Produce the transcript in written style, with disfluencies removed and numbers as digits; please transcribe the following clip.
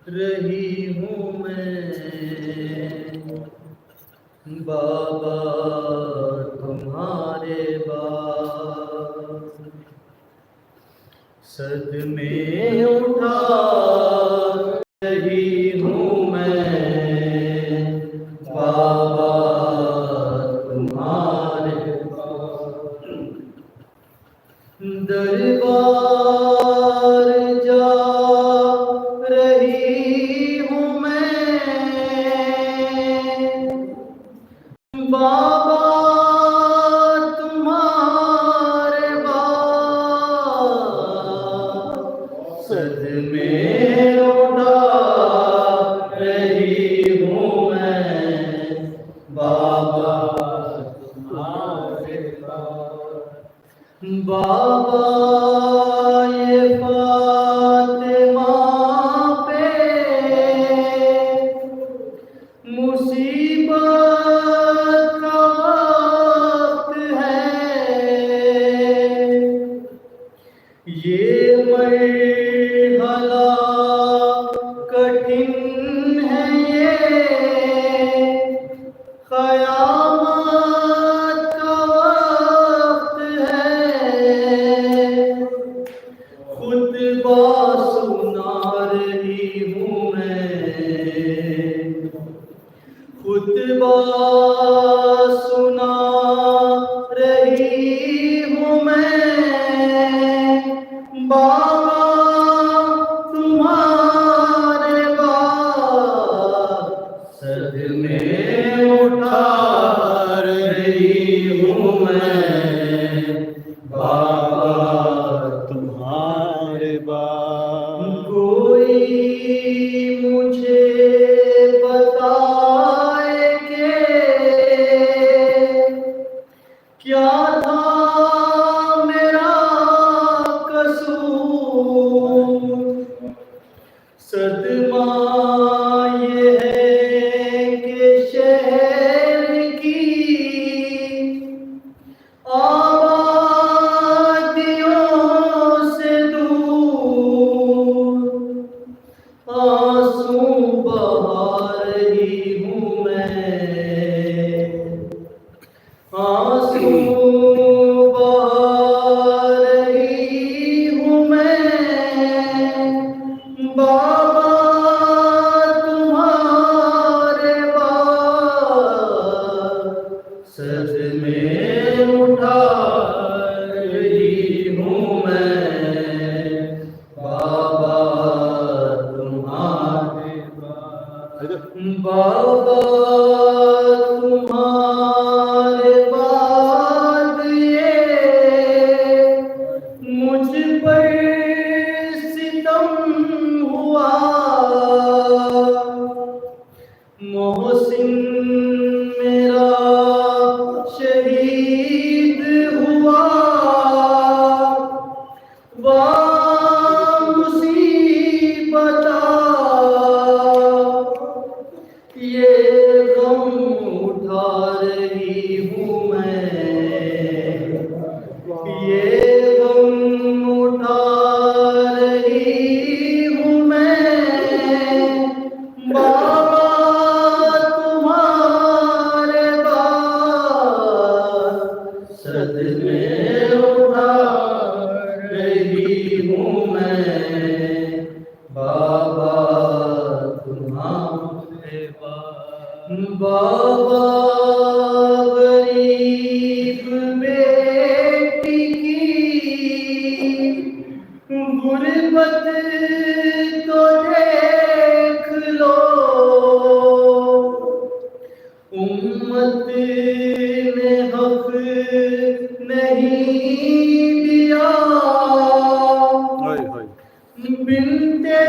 रही हूँ मैं बाबा तुम्हारे बाद, सदमे उठा रही हूँ मैं बाबा तुम्हारे बाद, दरबार जा रही हूँ मैं बाबा तुम्हारे बाद, सदमे उठा रही हूँ मैं बाबा तुम्हारे बाद। बाबा ये फातिमा पे मुसीबत का वक्त है, ये मरहला कठिन है, ये क़यामत का वक्त है, खुतबा सुना रही हूँ मैं, खुतबा सुना रही हूँ मैं बाबा तुम्हारे बाद, सदमे उठा रही हूँ मैं बाबा तुम्हारे बाद। कोई मुझे बताए कि क्या था मेरा कसूर, सदमा ये है कि शहर की आबादियों से दूर आंसू बहा रही हूँ मैं, आंसू बहा रही हूँ मैं बाबा तुम्हारे बाद, सदमे उठा रही हूँ मैं बाबा तुम्हारे बाद, बाबा तुम्हारे बाद ये मुझ पर सितम हुआ, मोहसिन मेरा शहीद हुआ, वाह मुसीबता ये गम उठा रही हूँ मैं, ये गम उठा रही हूँ मैं बाबा तुम्हारे बाद, सदमे उठा रही हूँ मैं बाबा तुम्हारे बाद। बाबा गरीब बेटी की गुर्बत तो देख लो, उम्मत ने हक नहीं दिया, बिनते